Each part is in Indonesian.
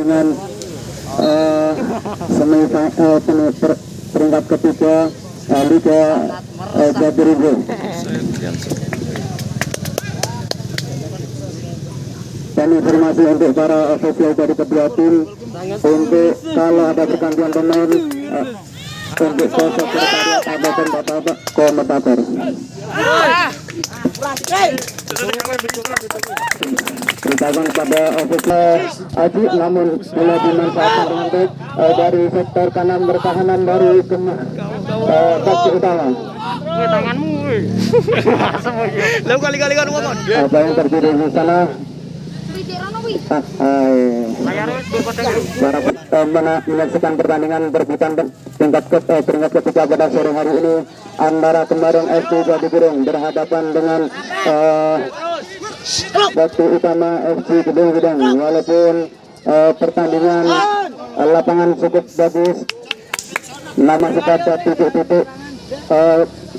dengan peringkat ketiga Liga Jatirogo. Dan informasi untuk para ofisial dari kedua tim, untuk kalau ada pergantian pemain untuk sosok sekretariat ataupun bapak komentator. Beritahukan kepada ofisial Aji, namun mulai dimanfaatkan dengan baik dari sektor kanan pertahanan dari Bakti Utama. Tanganmu. Lalu kali-kali kan ngomong. Apa yang terjadi di sana? Para menyaksikan pertandingan berbitan tingkat ketiga pada sore hari ini antara Kemarin FC Jatikurung berhadapan dengan Bakti Utama FC Gedung Gedang. Walaupun pertandingan lapangan cukup bagus, nama sepada titik-titik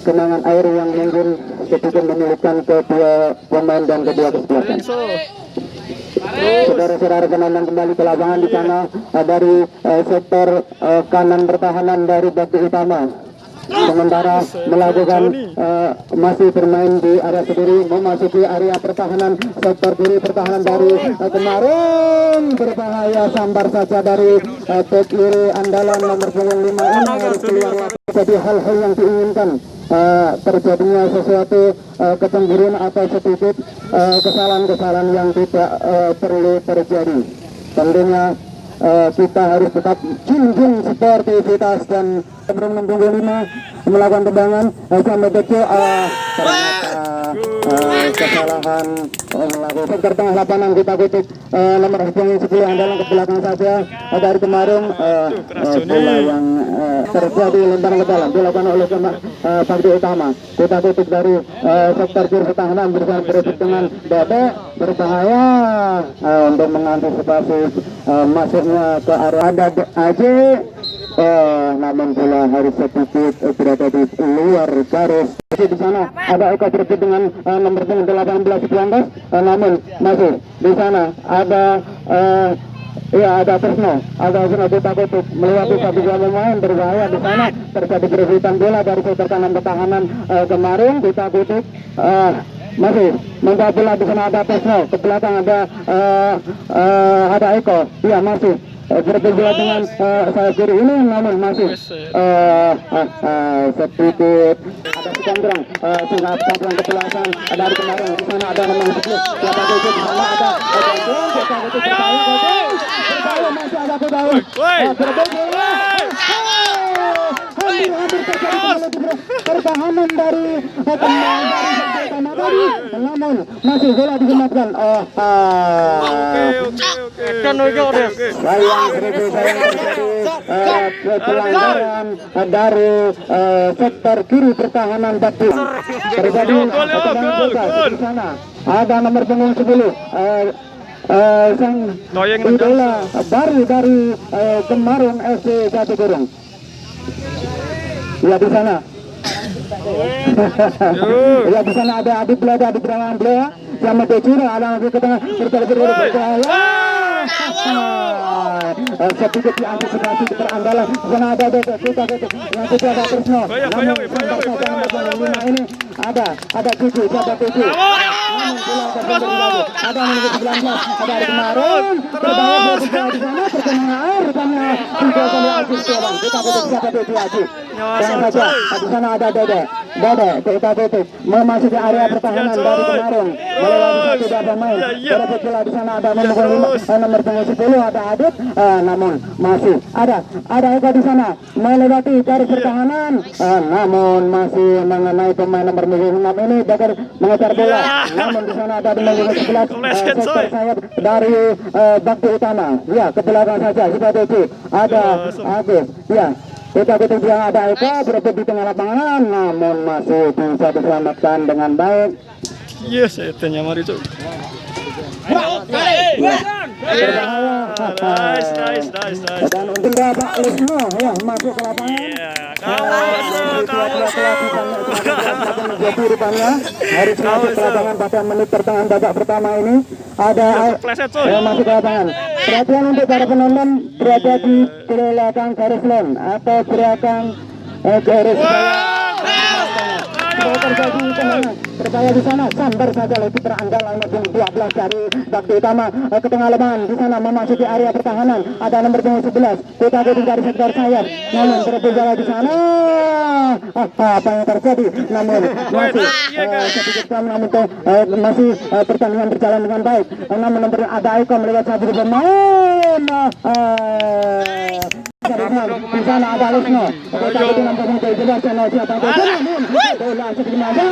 genangan air yang mungkin sedikit menyulitkan kedua pemain dan kedua kesebelasan. Saudara-saudara penonton kembali ke lapangan di sana dari sektor kanan pertahanan dari Bakti Utama. Sementara melakukan masih bermain di area sendiri, memasuki area pertahanan sektor kiri pertahanan dari Kemarin. Berbahaya, sambar saja dari back kiri andalan nomor 5 ini harus keluar. Jadi hal-hal yang diinginkan, terjadinya sesuatu kecemburuan atau sedikit kesalahan-kesalahan yang tidak perlu terjadi. Tentunya kita harus tetap junjung sportivitas dan sebelum 65 melakukan tendangan sampai kecil kesalahan melakukan ke tengah lapangan kita kutuk nomor 10 andalan ke belakang saja dari Kemarin. Bola yang terjadi lemparan ke dalam dilakukan oleh Bakti Utama. Kita kutuk dari sektor kiri pertahanan berebut dengan Bebe, berbahaya untuk mengantisipasi masuknya ke area ada Aji. Namun bola harus sedikit berada di luar garis. Di sana ada Eko berebut dengan nomor 18 Blankas, namun masih di sana ada ada Tresno, kita kutuk melewati satu dua pemain berbahaya. Di sana terjadi berebutan bola dari sektor kanan pertahanan Kemarin. Kita kutuk masih menggak bola. Di sana ada Tresno, ke belakang ada Eko, iya masih berebut bola dengan sayap kiri ini, namun masih sedikit ada Sukandrang sehingga tampilan ke belakang dari Kemarin. Di sana ada nomor 10 siapa itu, di sana ada berbahaya, masih ada berbahaya berebut bola. Hampir terjadi pertahanan dari Utama tadi, namun masih bola digenapkan. Pelanggaran dari sektor kiri pertahanan Bakti. Terjadi di sana ada nomor punggung 10 sang idola baru dari Kemarin FC Jatikurung. Ya di sana. Ya di sana ada Adit Bleda, Adit Berawan Bleda, sama Becura, ada ke tengah sedikit diantisipasi keterandalan. Di sana ada Bebe, kita yang tidak ada Tresno. Namun ini ada Cucu, siapa Cucu? Ada nomor 19, ada Kemarin. Berbahaya di sana, pertengahan air karena tidak sampai Aji Setiawan. Kita kutuk siapa Cucu Aji. Jangan saja, di sana ada Dede, kita tutup memasuki area pertahanan dari Kemarin. Melewati tidak pemain. Berebut bola di sana ada nomor 10 ada Adit, namun masih ada Eko di sana melewati garis pertahanan, namun masih mengenai pemain nomor 6 ini bakal mengejar bola. Namun di sana ada nomor 11 sektor sayap dari Bakti Utama. Ya ke belakang saja kita tutup ada Agus. Ya kita kutuk yang ada Eko berebut di tengah lapangan, namun masih bisa diselamatkan dengan baik. Yes, itu nyamar itu. Nice. Dan untuk Pak Lisno ya masuk ke lapangan. Jadi rupanya harus masuk ke lapangan pada menit pertengahan babak pertama ini ada masuk ke lapangan. Perhatian untuk para penonton berada di belakang garis lane atau belakang garis terjadi tendangan berbahaya di sana. Sambar saja oleh kiper andalan nomor 12 dari Bakti Utama ke tengah lapangan. Di sana memasuki area pertahanan ada nomor 11 kita dari sektor sayap, namun berbeda di sana. Apa yang terjadi? Namun masih sedikit namun masih pertandingan berjalan dengan baik. Namun nomor ada Eko melewat satu pemain. Di sana ada Lesno. Kita itu nomor 17 channel siapa bola sebenarnya.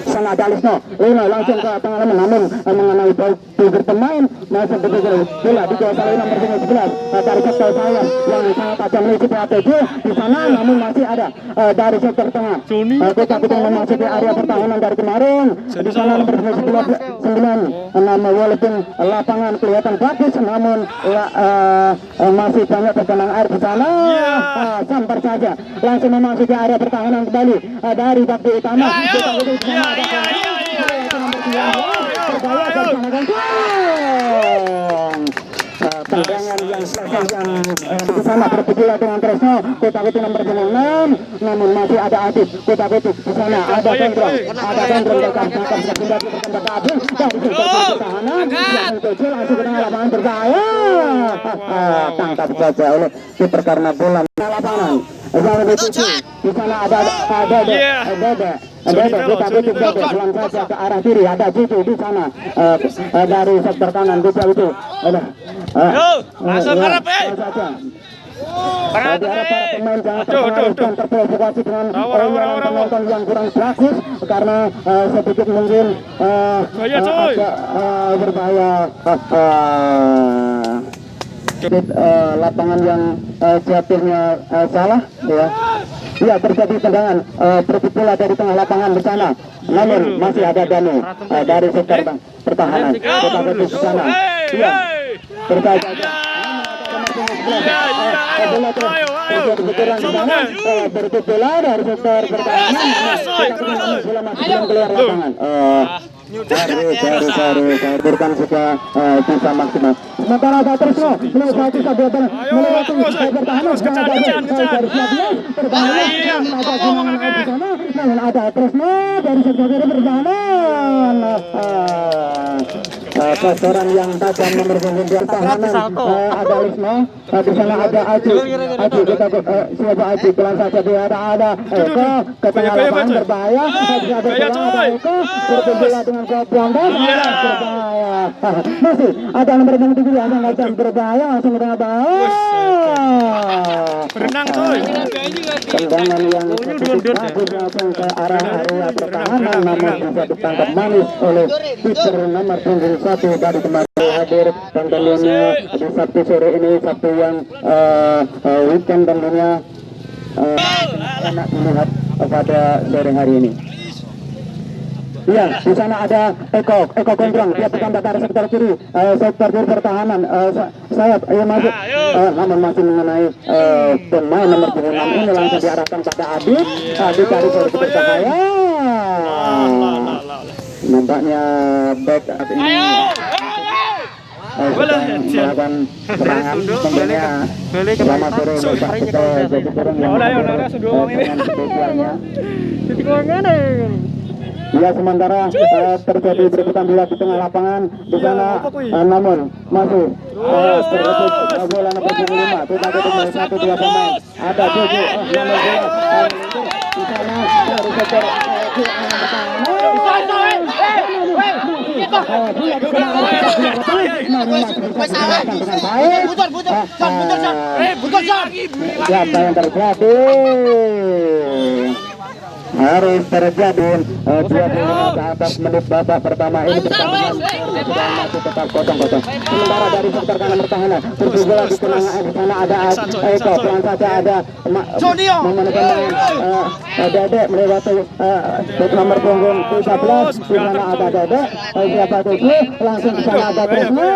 Sana ada Lesno. Langsung ke tengah lapangan namun mengenai figur pemain masuk betul bola dikuasai nomor 11 dari sektor sayap yang sangat tajam menuju ke ATG. Di sana namun masih ada dari sektor tengah. Kita memasuki area pertahanan dari kemarin. Di sana nomor 9 nama walaupun lapangan kelihatan bagus namun masih banyak tergenang air di sana. Sampai saja langsung memasuki area pertahanan kembali dari Bakti Utama. Tendangan yang selesai yang di sana berpukulan dengan Tresno. Kota Kutu nomor 6 namun masih ada Adit. Kota Kutu di sana ada Gendrong datang berkembang dari pertahanan yang kecil langsung ke tengah lapangan berbahaya. Tangkap saja oleh kiper karena bola lapangan. Di sana ada kita tutup pulang saja ke arah kiri ada Cucu di sana dari sektor kanan kita itu masuk harap para pemain jangan terpengaruh dan terprovokasi dengan penonton yang kurang bagus karena sedikit mungkin agak berbahaya. Lapangan yang jatuhnya salah ya terjadi tendangan berpikir bola dari tengah lapangan di sana namun masih ada Danu dari sektor pertahanan Kota Kutu di sana ya terjadi berpikir bola dari sektor pertahanan bola masih keluar lapangan berikan juga bisa maksimal. Sementara ada Tresno melewati sabotase melewati pertahanan namun ada Tresno dari sektor kiri pertahanan. Sasaran yang tajam nomor 9 pertahanan ada Lesno. Di sana ada Aji kita siapa Aji pelan saja dia ada Eko ke tengah lapangan berbahaya. Ada Eko berbola dengan Bondas berbahaya. Masih ada nomor 7 yang akan berbahaya langsung ke tengah bawah. Berenang coy. Tendangan yang langsung ke arah area pertahanan namun bisa ditangkap manis oleh kiper nomor 21 dari kemarin hadir dan tentunya di Sabtu sore ini Sabtu yang weekend tentunya enak melihat pada sore hari ini. Iya, di sana ada Eko Gondrong, dia bertambah dari sektor kiri pertahanan, sayap, masuk, namun masih mengenai pemain nomor 26 ini langsung diarahkan pada Adit dari sisi berbahaya. Nampaknya back ini melakukan serangan tentunya selama sore Bapak kita jadi kurang yang dengan spesialnya. Ya sementara terjadi berebutan bola di tengah lapangan di sana namun masih terrebut bola nomor 25 kita ketemu 1-2 pemain ada Jojo nomor bola di sana dari sektor siapa yang terjadi harus terjadi 25 menit babak pertama ini pertandingan sudah masih tetap 0-0. Sementara dari sektor kanan pertahanan berbola di tengah di sana ada Eko, pelan saja ada memenuhi Dede melewati nomor punggung 13 di sana ada Dede, siapa itu langsung di sana ada Tresno,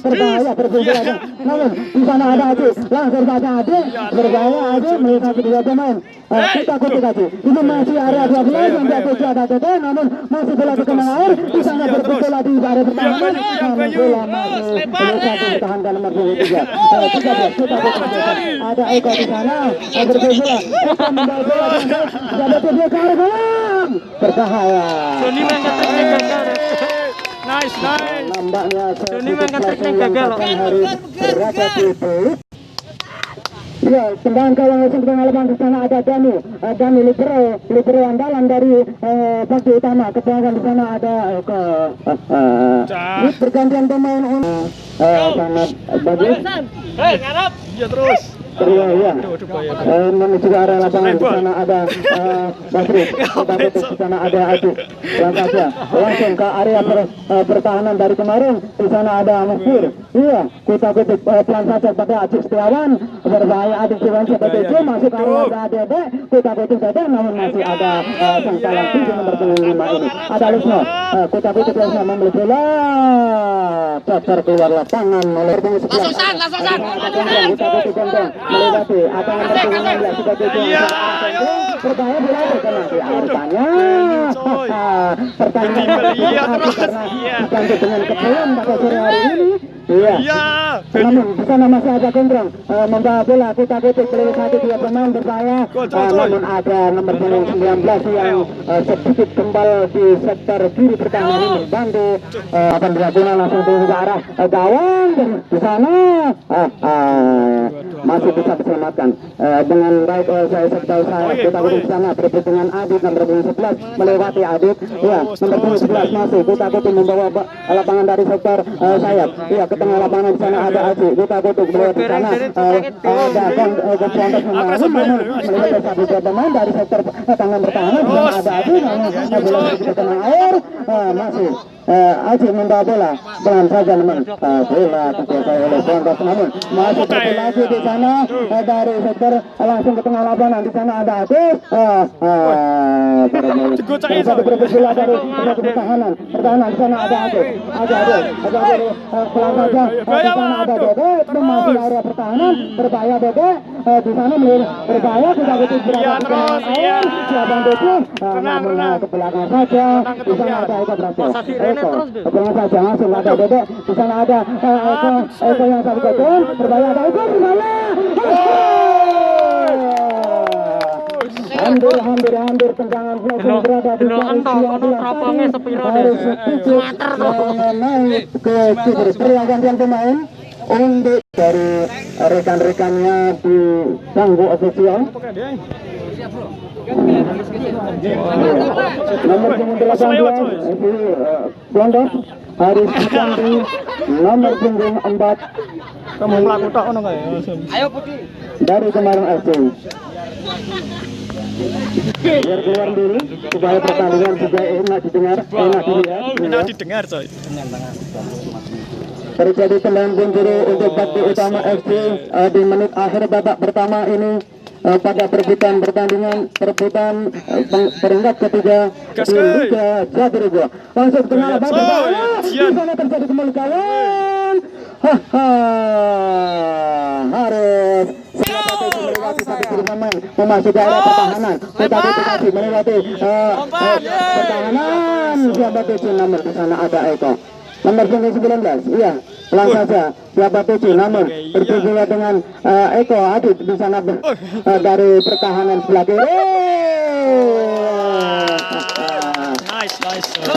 berbahaya berbola namun di sana ada Adi, langsung saja Adi berbahaya Adi melihat kedua pemain. Kita kutuk Adi, ini masih area 12 yang dia ada Dede, namun masih bola di tengah air di sana berbola di area pertahanan, namun bola masih bertahan nomor punggung 3. Ada Eko di sana berbola, Eko membawa bola dan dia ke arah gawang, berbahaya. Joni mangkat teknik gagal. Nice. Nampaknya Joni mangkat teknik gagal loh. harus berada di peluit. Ya, tendangan gawang langsung ke lapangan di sana ada Dani libero andalan dari baki utama. Kebanyakan di sana ada bergantian pemain sangat bagus. Hei, ngarap. Ya terus. Iya. Menuju ke area lapangan di sana ada Basri, di sana ada Adi. Langsung ke area pertahanan dari kemarin di sana ada Mufir. Iya, kita kutuk pelan saja pada Aji Setiawan, berbahaya Adi Siwan seperti itu masuk ke area ada Dede, kita kutuk Dede, namun masih ada sang salang 7 nomor 5 ini. Ada Lesno, kita kutuk Lesno membeli bola, cacar keluar lapangan oleh pengisi Langsung san. kita kutuk Gentong melewati apa yang pertandingan dia sudah tujuan berbahaya bola itu kena di airnya pertandingan karena diganti dengan kepulan pada sore hari ini. Iya. Namun di sana masih ada Gondrong membawa bola, kita kutuk melewati 2 pemain berbahaya, namun ada nomor 19 yang sedikit kembal di sektor kiri pertahanan ini bantu akan dilakukan langsung ke arah gawang di sana masih bisa diselamatkan dengan baik. Saya tahu kita kutuk di sana berebut dengan Adit nomor 11 melewati Adit, ya nomor 11 masih kita kutuk membawa lapangan dari sektor sayap, ya ke tengah lapangan di sana ada Aji, kita kutuk melewati di sana ada kontes melewati satu pemain dari sektor tangan pertahanan di sana ada Aji, namun bola di tengah air masih Aji membawa bola pelan saja namun bola terkuasai oleh kontes, namun masih berbeda lagi di sana dari sektor langsung ke tengah lapangan di sana ada Aji satu berebut bola dari pertahanan di sana ada Aji pelan saja di sana ada Dede, masih area pertahanan berbahaya Dede di sana berbahaya, kita kutuk berada di tengah air siapa Dede namun ke belakang saja di sana ada Eko berhasil ke belakang saja langsung ada Dede di sana ada Eko yang satu gol berbahaya ada Eko di sana hampir tendangan langsung berada di harus naik ke kiri pergantian pemain untuk dari rekan-rekannya di Sanggu official. Nomor 18 Blondor harus diganti nomor punggung 4 Kamu melaku tak ono kae. Ayo Putih. Dari kemarin FC. Biar keluar dulu supaya pertandingan juga enak didengar, enak dilihat. Enak didengar coy. Terjadi tendangan penjuru untuk Bakti Utama FC di menit akhir babak pertama ini pada perebutan peringkat ketiga di Liga Jatirego. Langsung tengah lapangan di sana terjadi kembali kawan. Harus melewati satu kiri pemain memasuki area pertahanan. Kita melewati pertahanan siapa tujuh nomor di sana ada Eko. Nomor 19, iya, pelan saja. Siapa tujuh, namun berbicara dengan Eko Adit di sana dari pertahanan sebelah kiri. Nice.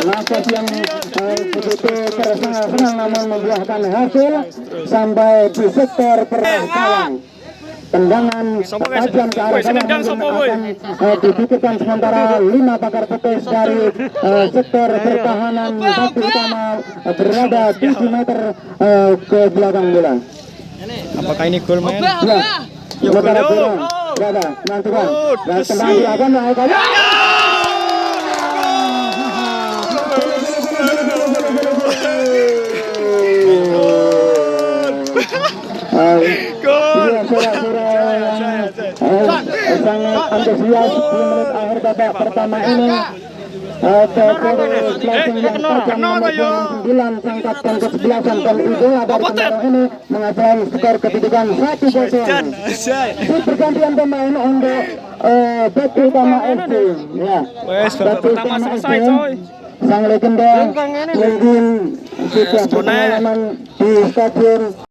Nafas yang begitu senang namun membuahkan hasil sampai di sektor pertahanan. Tendangan tajam ke arah kawan akan dipikirkan sementara 5 pakar petis dari sektor pertahanan Bakti Utama berada 7 meter ke belakang bola. Apakah ini gol main? Ya, sementara bola berada nantikan dan tendangan dilakukan antusias di menit akhir babak pertama ini. Closing yang tajam nomor 9 sang kapten kesebelasan dan idola dari Kemarung ini menghasilkan skor kedudukan 1-0. Pergantian pemain untuk bek utama FC. Ya. Wes, babak pertama selesai, coy. Sang legenda mungkin sudah berpengalaman di stadion